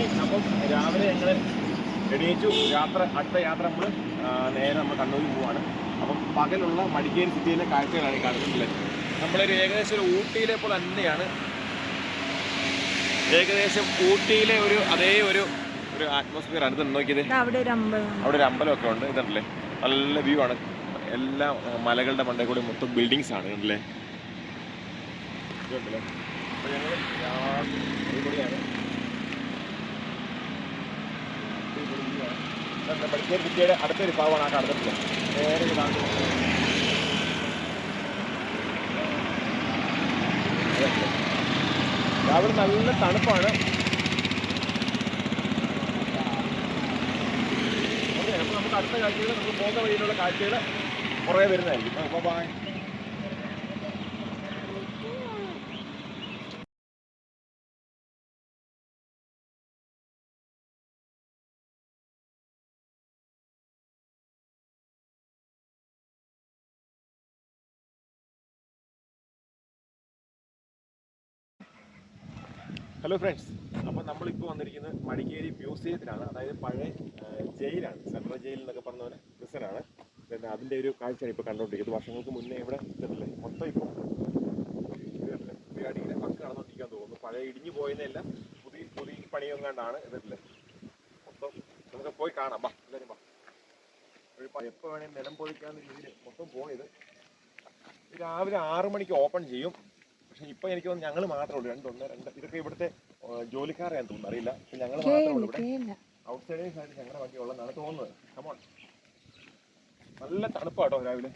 മണി. അപ്പം രാവിലെ ഞങ്ങൾ എണീച്ചു. അടുത്ത യാത്ര നമ്മൾ നേരെ നമ്മൾ കണ്ണൂരിൽ പോവാണ്. അപ്പം പകലുള്ള മടിക്കേരി സിറ്റിയിലെ കാഴ്ചകളാണ് ഈ കാണുന്നത്. നമ്മളൊരു ഏകദേശം ഒരു ഊട്ടിയിലെ പോലെ തന്നെയാണ്. ഏകദേശം ഊട്ടിയിലെ അതേ ഒരു അറ്റ്മോസ്ഫിയർ ആണ്. ഇത് നോക്കിയത്, അവിടെ ഒരു അമ്പലമൊക്കെ ഉണ്ട്. ഇതല്ലേ നല്ല വ്യൂ ആണ്. എല്ലാം മലകളുടെ മണ്ടയിൽ കൂടി മൊത്തം ബിൽഡിങ്സ് ആണ്. കണ്ടല്ലേ, ഇതുണ്ടല്ലേ. അപ്പോൾ ഞങ്ങൾ അടിപൊളിയാണ്. മടിക്കേരി സിറ്റിയുടെ അടുത്തൊരു ഭാഗമാണ് ആ കാണുന്നില്ല. നേരെ കാണുന്നത് രാവിലെ നല്ല തണുപ്പാണ്. അപ്പോൾ നമുക്ക് അടുത്ത കാഴ്ചകൾ, നമുക്ക് പോകുന്ന വഴിയിലുള്ള കാഴ്ചകൾ കുറേ വരുന്നതായിരിക്കും. അപ്പോൾ ബൈ. ഹലോ ഫ്രണ്ട്സ്, അപ്പോൾ നമ്മളിപ്പോൾ വന്നിരിക്കുന്നത് മടിക്കേരി മ്യൂസിയത്തിലാണ്. അതായത് പഴയ ജയിലാണ്, സെൻട്രൽ ജയിൽ എന്നൊക്കെ പറഞ്ഞ പോലെ പ്രിസനാണ്. പിന്നെ അതിൻ്റെ ഒരു കാഴ്ചയാണ് ഇപ്പോൾ കണ്ടുകൊണ്ടിരിക്കുന്നത്. വർഷങ്ങൾക്ക് മുന്നേ ഇവിടെ ഇതല്ലേ മൊത്തം ഇപ്പോൾ പരിപാടിയുടെ വർക്ക് നടന്നുകൊണ്ടിരിക്കാൻ തോന്നുന്നു. പഴയ ഇടിഞ്ഞു പോയതെല്ലാം പുതിയ പണിയും കണ്ടാണ് ഇതല്ലേ മൊത്തം. നമുക്ക് പോയി കാണാം. ബാ എല്ലാവരും ബാ. എപ്പോൾ വേണമെങ്കിൽ നിലം പൊതിക്കാവുന്ന രീതിയിൽ മൊത്തം പോയത്. രാവിലെ 6 മണിക്ക് ഓപ്പൺ ചെയ്യും. പക്ഷെ ഇപ്പൊ എനിക്ക് തോന്നുന്നു ഞങ്ങൾ മാത്രമേ ഉള്ളൂ. 2 ഇതൊക്കെ ഇവിടുത്തെ ജോലിക്കാരെയാന്ന് തോന്നുന്നു, അറിയില്ല. പക്ഷെ ഞങ്ങൾ മാത്രമേ ഉള്ളൂ ഇവിടെ. ഔട്ട്സൈഡേഴ്സ് ആയിട്ട് ഞങ്ങളുടെ വണ്ടി ഉള്ളതെന്നാണ് തോന്നുന്നത്. കമോൺ. നല്ല തണുപ്പാട്ടോ രാവിലെ.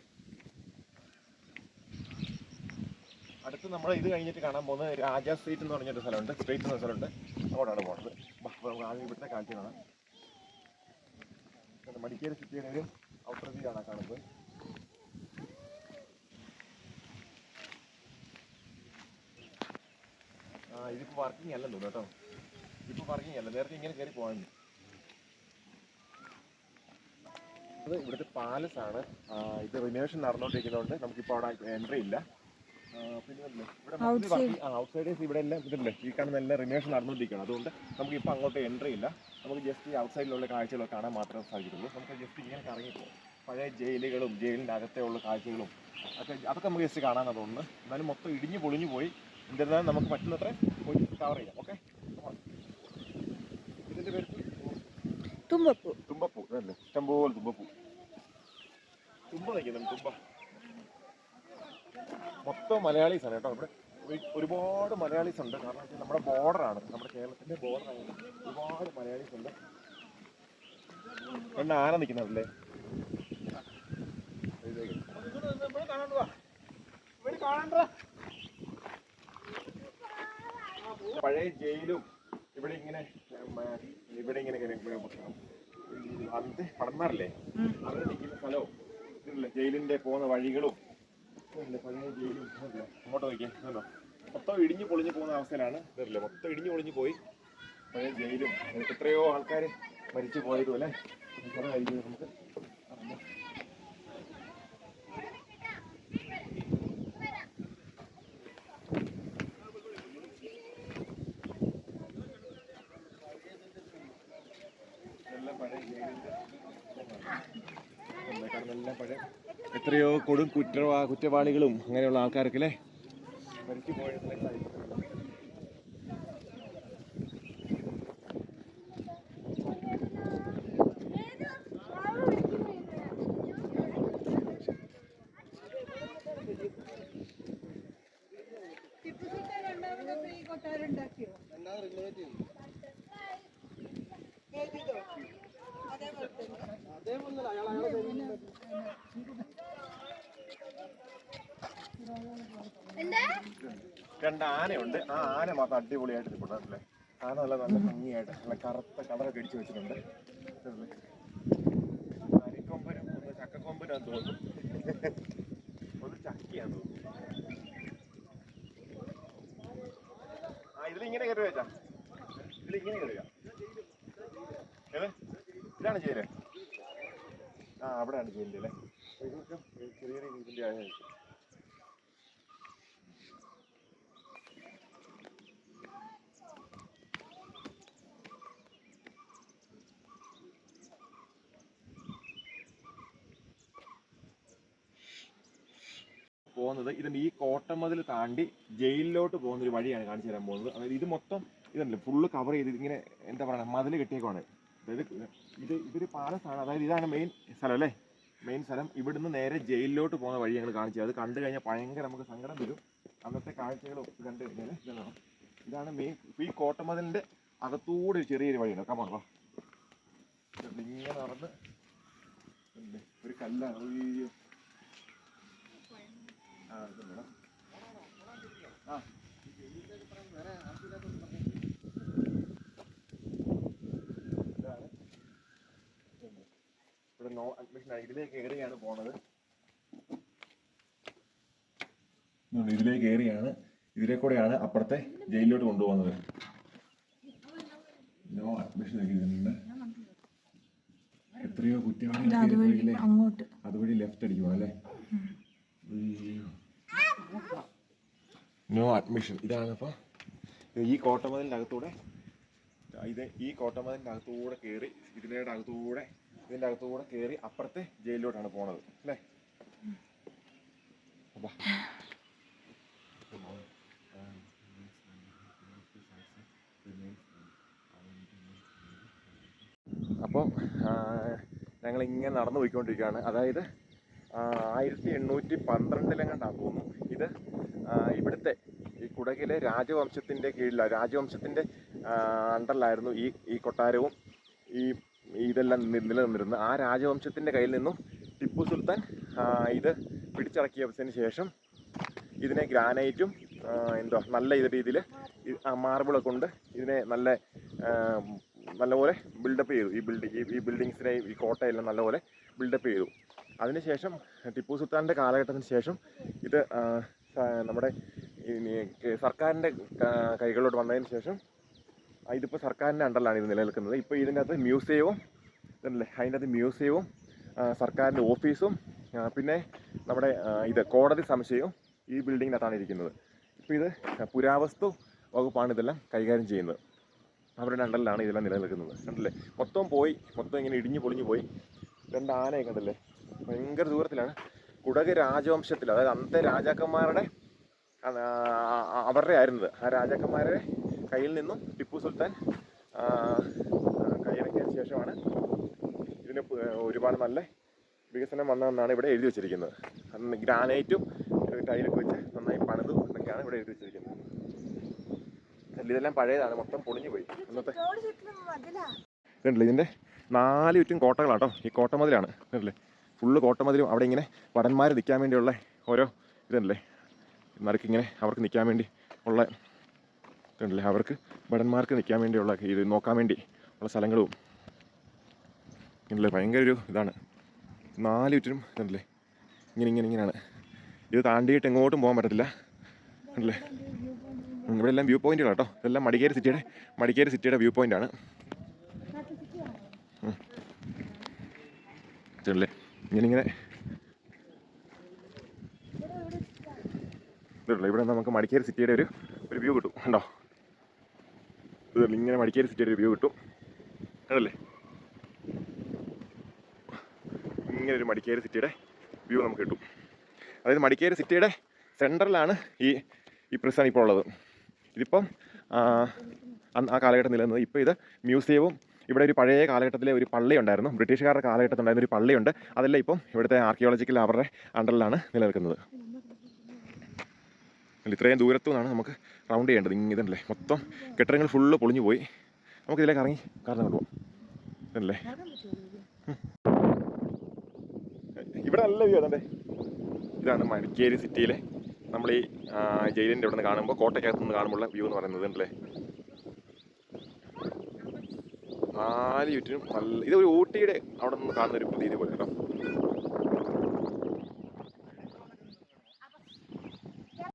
അടുത്ത് നമ്മൾ ഇത് കഴിഞ്ഞിട്ട് കാണാൻ പോകുന്നത് രാജാ സ്ട്രീറ്റ് എന്ന് പറഞ്ഞൊരു സ്ഥലമുണ്ട്. സ്ട്രീറ്റ് എന്ന സ്ഥലമുണ്ട്, അങ്ങോട്ടാണ് പോകുന്നത്. നമുക്ക് ആദ്യം ഇവിടുത്തെ കാഴ്ച കാണാം. മടിക്കേരി സിറ്റിയുടെ ഒരു ഔട്ടർ വ്യൂ ആണ് കാണുന്നത്. ഇതിപ്പോൾ വർക്കിംഗ് അല്ലെന്ന് തോന്നുന്നു കേട്ടോ. ഇപ്പോൾ വർക്കിംഗ് അല്ല, നേരത്തെ ഇങ്ങനെ കയറി പോകാൻ. അത് ഇവിടുത്തെ പാലസ് ആണ്. ഇത് റിനോവേഷൻ നടന്നുകൊണ്ടിരിക്കുന്നതുകൊണ്ട് നമുക്കിപ്പോൾ അവിടെ എൻട്രി ഇല്ല. പിന്നെ ഇവിടെ ഔട്ട്സൈഡേഴ്സ് ഇവിടെ എല്ലാം ഇതില്ലേ ഈ കാണുന്ന എല്ലാം റിനോവേഷൻ നടന്നുകൊണ്ടിരിക്കുകയാണ്. അതുകൊണ്ട് നമുക്കിപ്പോൾ അങ്ങോട്ട് എൻട്രി ഇല്ല. നമുക്ക് ജസ്റ്റ് ഈ ഔട്ട്സൈഡിലുള്ള കാഴ്ചകളൊക്കെ കാണാൻ മാത്രമേ സാധിക്കുള്ളൂ. നമുക്ക് ജസ്റ്റ് ഇങ്ങനെ കറങ്ങിപ്പോകും. പഴയ ജയിലുകളും ജയിലിൻ്റെ അകത്തുള്ള കാഴ്ചകളും അതൊക്കെ നമുക്ക് ജസ്റ്റ് കാണാനാണ് തോന്നുന്നത്. എന്നാലും മൊത്തം ഇടിഞ്ഞു പൊളിഞ്ഞു പോയി. എന്നിരുന്നാലും നമുക്ക് പറ്റുന്നത്ര പോയി കവർ ചെയ്യാം. ഓക്കെ, ഇതിൻ്റെ പേര് തുമ്പപ്പൂ. അതല്ലേ, ഇഷ്ടംപോലെ തുമ്പ നിൽക്കുന്നുണ്ട്. തുമ്പ മൊത്തം മലയാളീസാണ് കേട്ടോ. ഇവിടെ ഒരുപാട് മലയാളീസ് ഉണ്ട്. കാരണം വെച്ചാൽ നമ്മുടെ ബോർഡറാണ്, നമ്മുടെ കേരളത്തിൻ്റെ ബോർഡറാണ്. ഒരുപാട് മലയാളീസ് ഉണ്ട്. 2 ആന നിൽക്കുന്നതല്ലേ. പഴയ ജയിലും ഇവിടെ ഇങ്ങനെ അന്ത് പടന്നാറില്ലേ, അങ്ങനെ നിൽക്കുന്ന സ്ഥലവും ഇതില്ലേ, ജയിലിന്റെ പോകുന്ന വഴികളും പഴയ ജയിലും അങ്ങോട്ട് നോക്കിയല്ലോ. മൊത്തം ഇടിഞ്ഞു പൊളിഞ്ഞു പോകുന്ന അവസ്ഥയിലാണ്. ഇതല്ലേ മൊത്തം ഇടിഞ്ഞു പൊളിഞ്ഞു പോയി. പഴയ ജയിലും എത്രയോ ആൾക്കാർ മരിച്ചു പോയതും അല്ലേ. നമുക്ക് എത്രയോ കൊടും കുറ്റവാളികളും അങ്ങനെയുള്ള ആൾക്കാരൊക്കെ അല്ലേ മരിച്ചു പോയത്. രണ്ട് ആനയുണ്ട്. ആ ആന മാത്രം അടിപൊളിയായിട്ട് നിൽക്കുന്നുണ്ടല്ലേ. ആന നല്ല ഭംഗിയായിട്ട് നല്ല കറുത്ത കളറൊക്കെ അടിച്ചു വെച്ചിട്ടുണ്ട്. അരിക്കൊമ്പനും ഒന്ന് ചക്കക്കൊമ്പനാന്ന് തോന്നുന്നു. ഒന്ന് ചക്കിയാന്ന് തോന്നുന്നു. ഇതിലിങ്ങനെ കയറി വെച്ചാ, ഇതിലിങ്ങനെ കയറിയ ഇതാണ് ജയില്. അവിടെയാണ് ജയിലിൻ്റെ അല്ലേ. ഇതൊക്കെ ചെറിയ ഇതിൻ്റെ ആയിരിക്കും. പോകുന്നത് ഇതിൻ്റെ ഈ കോട്ടമതിൽ താണ്ടി ജയിലിലോട്ട് പോകുന്ന ഒരു വഴിയാണ് കാണിച്ചു തരാൻ പോകുന്നത്. അതായത് ഇത് മൊത്തം ഇതല്ലേ ഫുള്ള് കവർ ചെയ്ത് ഇങ്ങനെ എന്താ പറയുക മതിൽ കെട്ടിയേക്കുവാണ്. അതായത് ഇതൊരു പാലസാണ്. അതായത് ഇതാണ് മെയിൻ സ്ഥലം അല്ലേ, മെയിൻ സ്ഥലം. ഇവിടുന്ന് നേരെ ജയിലിലോട്ട് പോകുന്ന വഴി ഞങ്ങൾ കാണിച്ചു. അത് കണ്ടു കഴിഞ്ഞാൽ ഭയങ്കര നമുക്ക് സങ്കടം വരും. അന്നത്തെ കാഴ്ചകളും കണ്ടു കഴിഞ്ഞാൽ ഇതാണ് മെയിൻ. ഈ കോട്ടമതിലിൻ്റെ അകത്തൂടെ ഒരു ചെറിയൊരു വഴിയുണ്ട്. കമാ ഇങ്ങനെ നടന്ന് ഒരു കല്ലാണ്. ഇവിടെ നോ അഡ്മിഷൻ ആണ്. ഇതിലേക്ക് കയറിയാണ് പോണത്. ഇതിലേക്ക് കയറിയാണ്, ഇതിലെ കൂടെയാണ് അപ്പുറത്തെ ജയിലിലോട്ട് കൊണ്ടുപോകുന്നത്. നോ അഡ്മിഷൻ എഴുതിയിട്ടുണ്ട്. എത്രയോ കുറ്റവാളികൾ അതുവഴി ലെഫ്റ്റ് അടിക്കുവാ അല്ലേ. No admission. ഇതാണ് അപ്പോൾ ഈ കോട്ടമതിലിൻ്റെ അകത്തൂടെ ഈ കോട്ടമതിലിൻ്റെ അകത്തൂടെ കയറി ഇതിൻ്റെ അകത്തൂടെ കയറി അപ്പുറത്തെ ജയിലിലോട്ടാണ് പോണത് അല്ലേ. അപ്പം ഞങ്ങളിങ്ങനെ നടന്നു പോയിക്കൊണ്ടിരിക്കുകയാണ്. അതായത് 1812 തോന്നുന്നു ഇത് ഇവിടുത്തെ ഈ കുടകിലെ രാജവംശത്തിൻ്റെ കീഴിലാണ്, രാജവംശത്തിൻ്റെ അണ്ടറിലായിരുന്നു ഈ കൊട്ടാരവും ഇതെല്ലാം നിലനിന്നിരുന്നത്. ആ രാജവംശത്തിൻ്റെ കയ്യിൽ നിന്നും ടിപ്പു സുൽത്താൻ ഇത് പിടിച്ചടക്കിയതിന് ശേഷം ഇതിനെ ഗ്രാനൈറ്റും നല്ല രീതിയിൽ മാർബിളൊക്കെ കൊണ്ട് ഇതിനെ നല്ലപോലെ ബിൽഡപ്പ് ചെയ്തു. ഈ ബിൽഡിങ്സിനെ ഈ കോട്ടയെല്ലാം നല്ലപോലെ ബിൽഡപ്പ് ചെയ്തു. അതിനുശേഷം ടിപ്പു സുൽത്താൻ്റെ കാലഘട്ടത്തിന് ശേഷം ഇത് നമ്മുടെ സർക്കാരിൻ്റെ കൈകളിലോട്ട് വന്നതിന് ശേഷം ഇതിപ്പോൾ സർക്കാരിൻ്റെ അണ്ടറിലാണ് ഇത് നിലനിൽക്കുന്നത്. ഇപ്പോൾ ഇതിൻ്റെ അകത്ത് മ്യൂസിയവും സർക്കാരിൻ്റെ ഓഫീസും പിന്നെ നമ്മുടെ കോടതി സമുച്ചയവും ഈ ബിൽഡിങ്ങിനകത്താണ് ഇരിക്കുന്നത്. ഇപ്പോൾ ഇത് പുരാവസ്തു വകുപ്പാണ് ഇതെല്ലാം കൈകാര്യം ചെയ്യുന്നത്. അവരുടെ അണ്ടറിലാണ് ഇതെല്ലാം നിലനിൽക്കുന്നത്. കണ്ടല്ലേ, മൊത്തം ഇങ്ങനെ ഇടിഞ്ഞു പൊളിഞ്ഞു പോയി. 2 ആനയൊക്കെ കണ്ടല്ലേ, ഭയങ്കര ദൂരത്തിലാണ്. കുടക് രാജവംശത്തിൽ, അതായത് അന്നത്തെ രാജാക്കന്മാരുടെ അവരുടെ ആയിരുന്നത്. ആ രാജാക്കന്മാരുടെ കയ്യിൽ നിന്നും ടിപ്പു സുൽത്താൻ കൈയടക്കിയതിന് ശേഷമാണ് ഇതിന് ഒരുപാട് നല്ല വികസനം വന്നതെന്നാണ് ഇവിടെ എഴുതി വെച്ചിരിക്കുന്നത്. അന്ന് ഗ്രാനൈറ്റും ടൈലൊക്കെ വെച്ച് നന്നായി പണിതു എന്നൊക്കെയാണ് ഇവിടെ എഴുതി വെച്ചിരിക്കുന്നത്. ഇതെല്ലാം പഴയതാണ്, മൊത്തം പൊളിഞ്ഞു പോയി. അന്നത്തെ ഇതുണ്ടല്ലേ, ഇതിൻ്റെ 4 ചുറ്റും കോട്ടകളാട്ടോ. ഈ കോട്ടമതിലാണ് ഇതല്ലേ, ഫുള്ള് കോട്ടമതിലും. അവിടെ ഇങ്ങനെ ഭടന്മാർ നിൽക്കാൻ വേണ്ടിയുള്ള ഓരോ ഇതല്ലേ, നടുക്കിങ്ങനെ അവർക്ക് നിൽക്കാൻ വേണ്ടി ഉള്ള ഇതുണ്ടല്ലേ, അവർക്ക് ഭടന്മാർക്ക് നിൽക്കാൻ വേണ്ടിയുള്ള ഇത് നോക്കാൻ വേണ്ടി ഉള്ള സ്ഥലങ്ങളും ഇങ്ങനല്ലേ. ഭയങ്കര ഒരു ഇതാണ്. 4 ചുറ്റിനും ഇതുണ്ടല്ലേ, ഇങ്ങനെയാണ്. ഇത് താണ്ടിയിട്ട് എങ്ങോട്ടും പോകാൻ പറ്റത്തില്ല അല്ലേ. ഇവിടെ എല്ലാം വ്യൂ പോയിന്റുകളാണ് കേട്ടോ. ഇതെല്ലാം മടിക്കേരി സിറ്റിയുടെ വ്യൂ പോയിൻ്റാണ് ഇതല്ലേ. ഇങ്ങനെ ഇതല്ലേ, ഇവിടെ നമുക്ക് മടിക്കേരി സിറ്റിയുടെ ഒരു വ്യൂ കിട്ടും കണ്ടോ. ഇതല്ലേ, ഇങ്ങനെ മടിക്കേരി സിറ്റിയുടെ ഒരു വ്യൂ കിട്ടും അതല്ലേ. ഇങ്ങനെ ഒരു മടിക്കേരി സിറ്റിയുടെ വ്യൂ നമുക്ക് കിട്ടും. അതായത് മടിക്കേരി സിറ്റിയുടെ സെൻറ്ററിലാണ് ഈ പ്രിസൺ ഇപ്പോൾ ഉള്ളത്. ഇതിപ്പം ആ കാലഘട്ടം നിലനിന്നത്. ഇപ്പോൾ ഇത് മ്യൂസിയവും ഇവിടെ ഒരു പഴയ കാലഘട്ടത്തിലെ ഒരു പള്ളി ഉണ്ടായിരുന്നു, ബ്രിട്ടീഷുകാരുടെ കാലഘട്ടത്തിൽ ഉണ്ടായിരുന്ന ഒരു പള്ളിയുണ്ട്. അതെല്ലാം ഇപ്പം ഇവിടുത്തെ ആർക്കിയോളജിക്കൽ അവരുടെ അണ്ടറിലാണ് നിലനിൽക്കുന്നത്. ഇത്രയും ദൂരത്തു നിന്നാണ് നമുക്ക് റൗണ്ട് ചെയ്യേണ്ടത്. ഇതല്ലേ, മൊത്തം കെട്ടിടങ്ങൾ ഫുള്ള് പൊളിഞ്ഞു പോയി. നമുക്കിതിലേക്ക് ഇറങ്ങി കാരണം കൊണ്ടുപോകാം ഇതല്ലേ. ഇവിടെ നല്ല വ്യൂ അതല്ലേ. ഇതാണ് മടിക്കേരി സിറ്റിയിലെ നമ്മൾ ഈ ജയിലിൻ്റെ ഇവിടെ നിന്ന് കാണുമ്പോൾ, കോട്ടയ്ക്കകത്ത് നിന്ന് കാണുമ്പോഴുള്ള വ്യൂ എന്ന് പറയുന്നത് അല്ലേ. 4 ചുറ്റിനും നല്ല, ഇതൊരു ഊട്ടിയുടെ അവിടെ നിന്ന് കാണുന്ന ഒരു പ്രതീതി പോലെ കേട്ടോ.